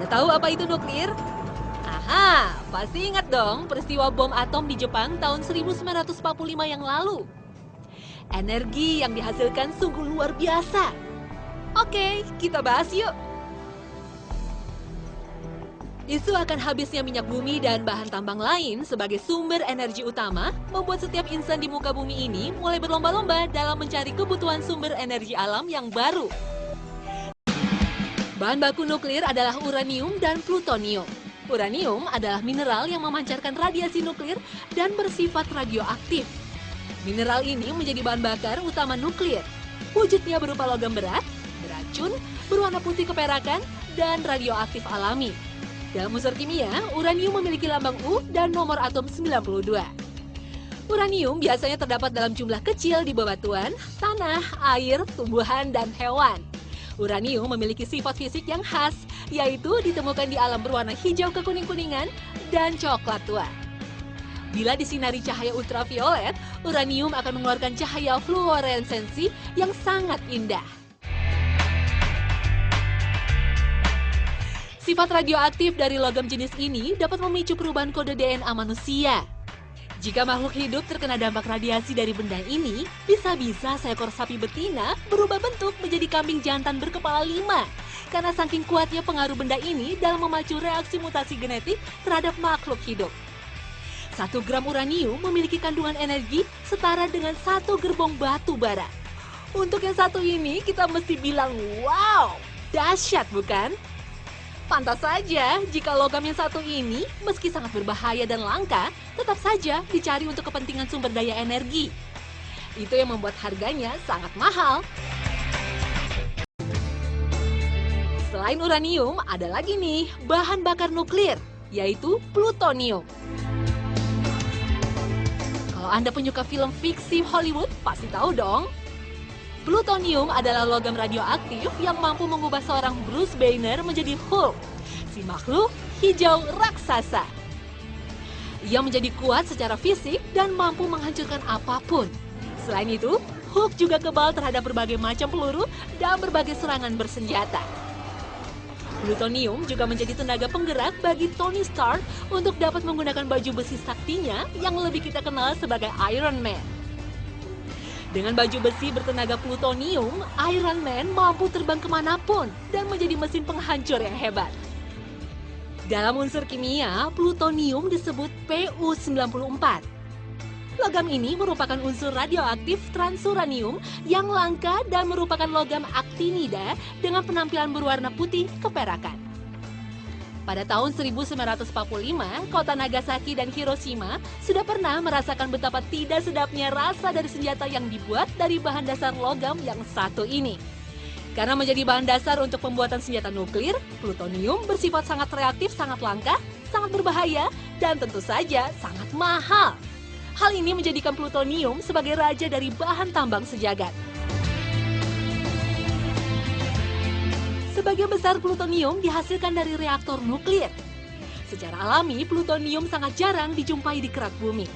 Anda tahu apa itu nuklir? Aha, pasti ingat dong peristiwa bom atom di Jepang tahun 1945 yang lalu. Energi yang dihasilkan sungguh luar biasa. Oke, kita bahas yuk. Isu akan habisnya minyak bumi dan bahan tambang lain sebagai sumber energi utama membuat setiap insan di muka bumi ini mulai berlomba-lomba dalam mencari kebutuhan sumber energi alam yang baru. Bahan baku nuklir adalah uranium dan plutonium. Uranium adalah mineral yang memancarkan radiasi nuklir dan bersifat radioaktif. Mineral ini menjadi bahan bakar utama nuklir. Wujudnya berupa logam berat, beracun, berwarna putih keperakan, dan radioaktif alami. Dalam unsur kimia, uranium memiliki lambang U dan nomor atom 92. Uranium biasanya terdapat dalam jumlah kecil di bebatuan, tanah, air, tumbuhan, dan hewan. Uranium memiliki sifat fisik yang khas, yaitu ditemukan di alam berwarna hijau kekuning-kuningan dan coklat tua. Bila disinari cahaya ultraviolet, uranium akan mengeluarkan cahaya fluoresensi yang sangat indah. Sifat radioaktif dari logam jenis ini dapat memicu perubahan kode DNA manusia. Jika makhluk hidup terkena dampak radiasi dari benda ini, bisa-bisa seekor sapi betina berubah bentuk menjadi kambing jantan berkepala 5. Karena saking kuatnya pengaruh benda ini dalam memacu reaksi mutasi genetik terhadap makhluk hidup. 1 gram uranium memiliki kandungan energi setara dengan 1 gerbong batu bara. Untuk yang satu ini kita mesti bilang, wow, dahsyat bukan? Pantas saja jika logam yang satu ini, meski sangat berbahaya dan langka, tetap saja dicari untuk kepentingan sumber daya energi. Itu yang membuat harganya sangat mahal. Selain uranium, ada lagi nih bahan bakar nuklir, yaitu plutonium. Kalau Anda penyuka film fiksi Hollywood, pasti tahu dong. Plutonium adalah logam radioaktif yang mampu mengubah seorang Bruce Banner menjadi Hulk, si makhluk hijau raksasa. Ia menjadi kuat secara fisik dan mampu menghancurkan apapun. Selain itu, Hulk juga kebal terhadap berbagai macam peluru dan berbagai serangan bersenjata. Plutonium juga menjadi tenaga penggerak bagi Tony Stark untuk dapat menggunakan baju besi saktinya yang lebih kita kenal sebagai Iron Man. Dengan baju besi bertenaga plutonium, Iron Man mampu terbang kemanapun dan menjadi mesin penghancur yang hebat. Dalam unsur kimia, plutonium disebut Pu94. Logam ini merupakan unsur radioaktif transuranium yang langka dan merupakan logam aktinida dengan penampilan berwarna putih keperakan. Pada tahun 1945, kota Nagasaki dan Hiroshima sudah pernah merasakan betapa tidak sedapnya rasa dari senjata yang dibuat dari bahan dasar logam yang satu ini. Karena menjadi bahan dasar untuk pembuatan senjata nuklir, plutonium bersifat sangat reaktif, sangat langka, sangat berbahaya, dan tentu saja sangat mahal. Hal ini menjadikan plutonium sebagai raja dari bahan tambang sejagat. Sebagian besar plutonium dihasilkan dari reaktor nuklir. Secara alami, plutonium sangat jarang dijumpai di kerak bumi.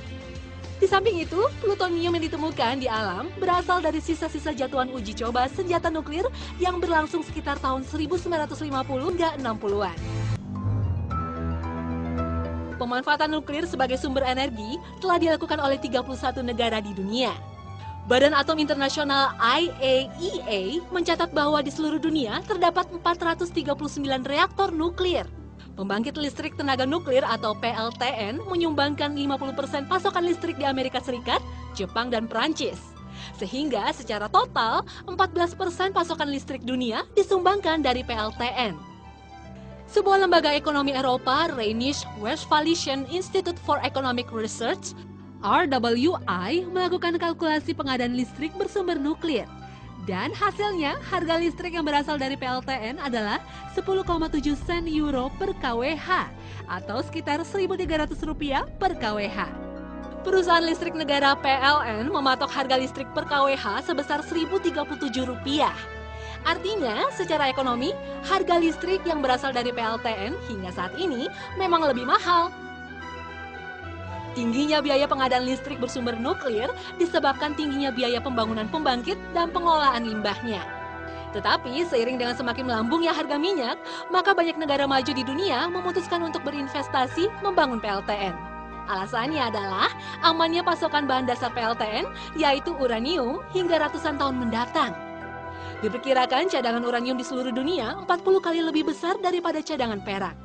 Di samping itu, plutonium yang ditemukan di alam berasal dari sisa-sisa jatuhan uji coba senjata nuklir yang berlangsung sekitar tahun 1950 hingga 60-an. Pemanfaatan nuklir sebagai sumber energi telah dilakukan oleh 31 negara di dunia. Badan Atom Internasional IAEA mencatat bahwa di seluruh dunia terdapat 439 reaktor nuklir. Pembangkit listrik tenaga nuklir atau PLTN menyumbangkan 50% pasokan listrik di Amerika Serikat, Jepang, dan Perancis. Sehingga secara total 14% pasokan listrik dunia disumbangkan dari PLTN. Sebuah lembaga ekonomi Eropa, Rheinische-Westfälischen Institute for Economic Research, RWI, melakukan kalkulasi pengadaan listrik bersumber nuklir. Dan hasilnya, harga listrik yang berasal dari PLTN adalah 10,7 sen euro per kWh atau sekitar Rp1.300 per kWh. Perusahaan listrik negara PLN mematok harga listrik per kWh sebesar Rp1.037. Artinya, secara ekonomi, harga listrik yang berasal dari PLTN hingga saat ini memang lebih mahal. Tingginya biaya pengadaan listrik bersumber nuklir disebabkan tingginya biaya pembangunan pembangkit dan pengelolaan limbahnya. Tetapi seiring dengan semakin melambungnya harga minyak, maka banyak negara maju di dunia memutuskan untuk berinvestasi membangun PLTN. Alasannya adalah amannya pasokan bahan dasar PLTN, yaitu uranium, hingga ratusan tahun mendatang. Diperkirakan cadangan uranium di seluruh dunia 40 kali lebih besar daripada cadangan perak.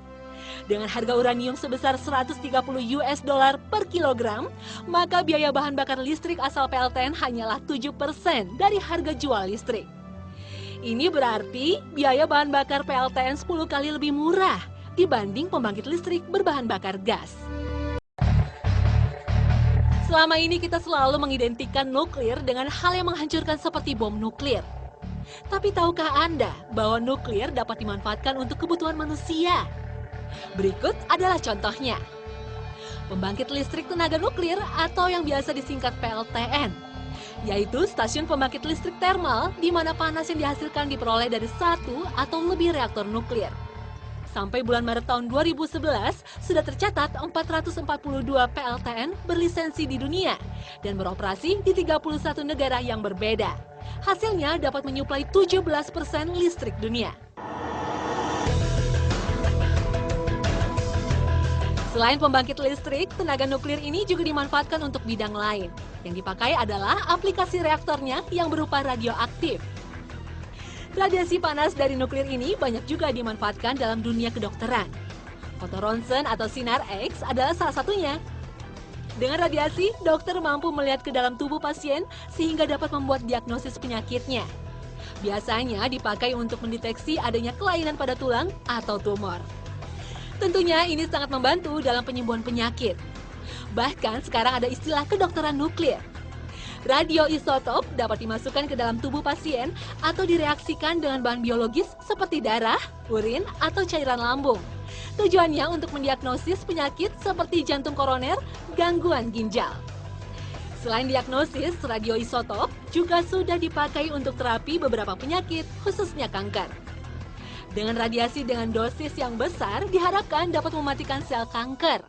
Dengan harga uranium sebesar 130 US dollar per kilogram, maka biaya bahan bakar listrik asal PLTN hanyalah 7% dari harga jual listrik. Ini berarti biaya bahan bakar PLTN 10 kali lebih murah dibanding pembangkit listrik berbahan bakar gas. Selama ini kita selalu mengidentikan nuklir dengan hal yang menghancurkan seperti bom nuklir. Tapi tahukah Anda bahwa nuklir dapat dimanfaatkan untuk kebutuhan manusia? Berikut adalah contohnya. Pembangkit listrik tenaga nuklir atau yang biasa disingkat PLTN, yaitu stasiun pembangkit listrik termal di mana panas yang dihasilkan diperoleh dari satu atau lebih reaktor nuklir. Sampai bulan Maret tahun 2011, sudah tercatat 442 PLTN berlisensi di dunia dan beroperasi di 31 negara yang berbeda. Hasilnya dapat menyuplai 17% listrik dunia. Selain pembangkit listrik, tenaga nuklir ini juga dimanfaatkan untuk bidang lain. Yang dipakai adalah aplikasi reaktornya yang berupa radioaktif. Radiasi panas dari nuklir ini banyak juga dimanfaatkan dalam dunia kedokteran. Foto ronsen atau sinar X adalah salah satunya. Dengan radiasi, dokter mampu melihat ke dalam tubuh pasien sehingga dapat membuat diagnosis penyakitnya. Biasanya dipakai untuk mendeteksi adanya kelainan pada tulang atau tumor. Tentunya ini sangat membantu dalam penyembuhan penyakit. Bahkan sekarang ada istilah kedokteran nuklir. Radioisotop dapat dimasukkan ke dalam tubuh pasien atau direaksikan dengan bahan biologis seperti darah, urin, atau cairan lambung. Tujuannya untuk mendiagnosis penyakit seperti jantung koroner, gangguan ginjal. Selain diagnosis, radioisotop juga sudah dipakai untuk terapi beberapa penyakit, khususnya kanker. Dengan radiasi dengan dosis yang besar, diharapkan dapat mematikan sel kanker.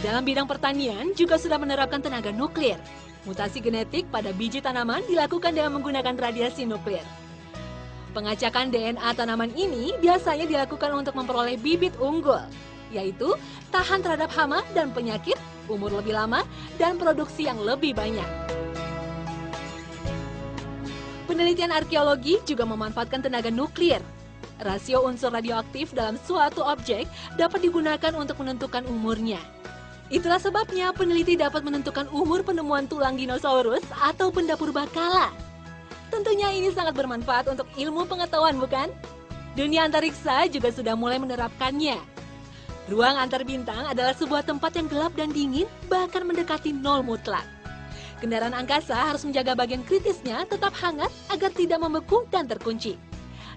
Dalam bidang pertanian juga sudah menerapkan tenaga nuklir. Mutasi genetik pada biji tanaman dilakukan dengan menggunakan radiasi nuklir. Pengacakan DNA tanaman ini biasanya dilakukan untuk memperoleh bibit unggul, yaitu tahan terhadap hama dan penyakit, umur lebih lama, dan produksi yang lebih banyak. Penelitian arkeologi juga memanfaatkan tenaga nuklir. Rasio unsur radioaktif dalam suatu objek dapat digunakan untuk menentukan umurnya. Itulah sebabnya peneliti dapat menentukan umur penemuan tulang dinosaurus atau benda purbakala. Tentunya ini sangat bermanfaat untuk ilmu pengetahuan, bukan? Dunia antariksa juga sudah mulai menerapkannya. Ruang antar bintang adalah sebuah tempat yang gelap dan dingin, bahkan mendekati nol mutlak. Kendaraan angkasa harus menjaga bagian kritisnya tetap hangat agar tidak membeku dan terkunci.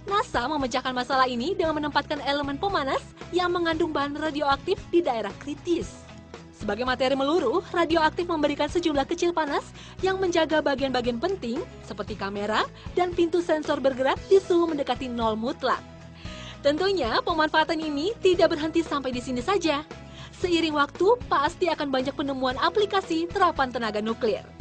NASA memecahkan masalah ini dengan menempatkan elemen pemanas yang mengandung bahan radioaktif di daerah kritis. Sebagai materi meluruh, radioaktif memberikan sejumlah kecil panas yang menjaga bagian-bagian penting seperti kamera dan pintu sensor bergerak di suhu mendekati nol mutlak. Tentunya pemanfaatan ini tidak berhenti sampai di sini saja. Seiring waktu, pasti akan banyak penemuan aplikasi terapan tenaga nuklir.